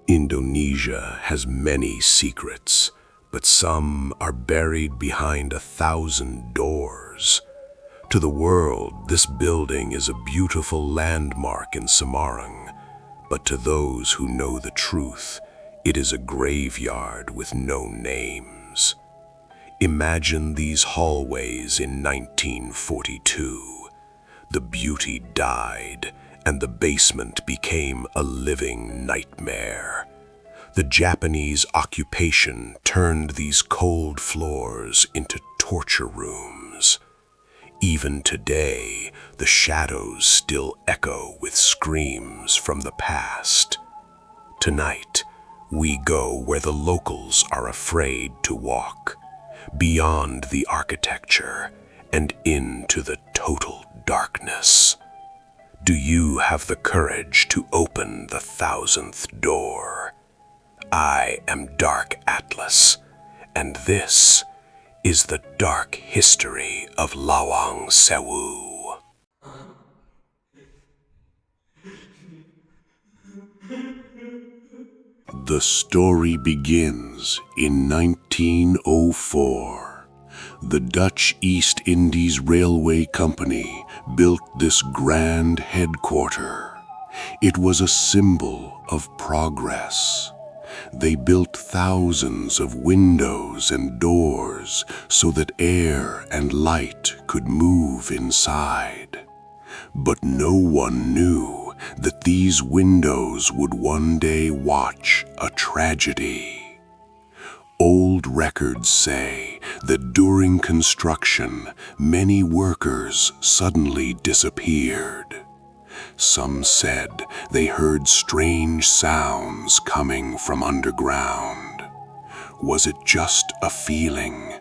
Indonesia has many secrets, but some are buried behind 1,000 doors. To the world, this building is a beautiful landmark in Semarang, but to those who know the truth, it is a graveyard with no names. Imagine these hallways in 1942. The beauty died, and the basement became a living nightmare. The Japanese occupation turned these cold floors into torture rooms. Even today, the shadows still echo with screams from the past. Tonight, we go where the locals are afraid to walk, beyond the architecture and into the total darkness. Do you have the courage to open the 1,000th door? I am Dark Atlas, and this is the dark history of Lawang Sewu. The story begins in 1904. The Dutch East Indies Railway Company built this grand headquarter. It was a symbol of progress. They built thousands of windows and doors so that air and light could move inside. But no one knew that these windows would one day watch a tragedy. Old records say that during construction, many workers suddenly disappeared. Some said they heard strange sounds coming from underground. Was it just a feeling,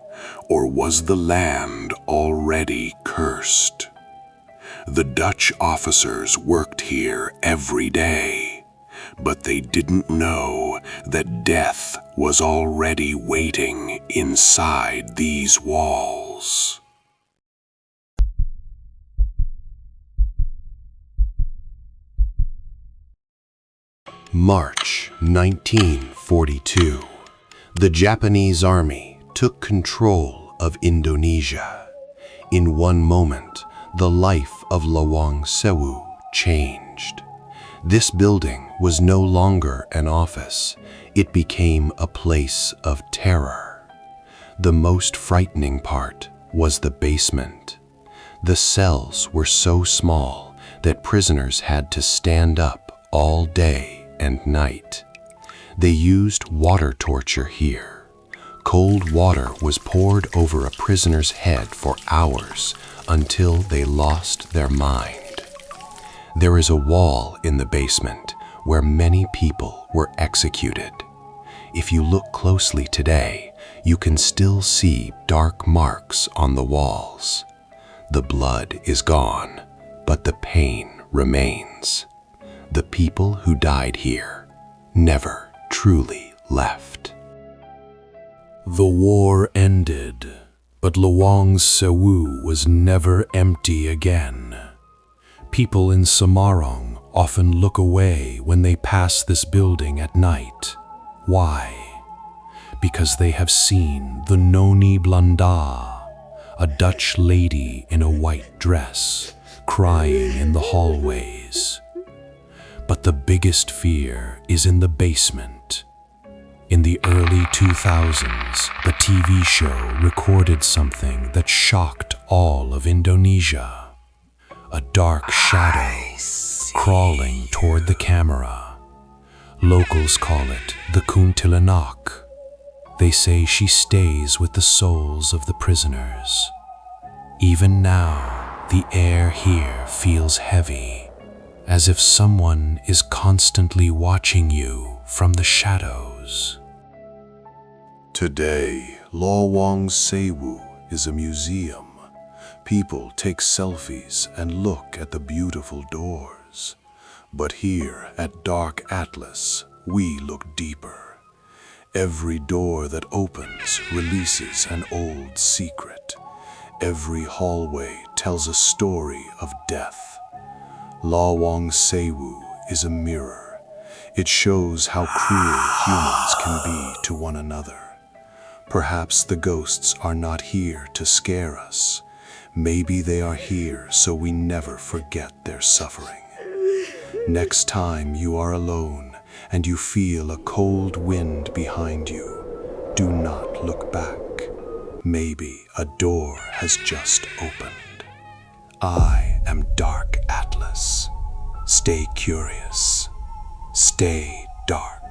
or was the land already cursed? The Dutch officers worked here every day, but they didn't know that death was already waiting inside these walls. March 1942. The Japanese army took control of Indonesia. In one moment, the life of Lawang Sewu changed. This building was no longer an office. It became a place of terror. The most frightening part was the basement. The cells were so small that prisoners had to stand up all day and night. They used water torture here. Cold water was poured over a prisoner's head for hours until they lost their mind. There is a wall in the basement where many people were executed. If you look closely today, you can still see dark marks on the walls. The blood is gone, but the pain remains. The people who died here never truly left. The war ended, but Lawang Sewu was never empty again. People in Semarang often look away when they pass this building at night. Why? Because they have seen the Noni Blanda, a Dutch lady in a white dress, crying in the hallways. But the biggest fear is in the basement. In the early 2000s, the TV show recorded something that shocked all of Indonesia. A dark shadow crawling toward the camera. Locals call it the kuntilanak. They say she stays with the souls of the prisoners. Even now, the air here feels heavy, as if someone is constantly watching you from the shadows. Today, Lawang Sewu is a museum. People take selfies and look at the beautiful doors. But here at Dark Atlas, we look deeper. Every door that opens releases an old secret. Every hallway tells a story of death. Lawang Sewu is a mirror. It shows how cruel humans can be to one another. Perhaps the ghosts are not here to scare us. Maybe they are here so we never forget their suffering. Next time you are alone and you feel a cold wind behind you, do not look back. Maybe a door has just opened. I am Dark Atlas. Stay curious. Stay dark.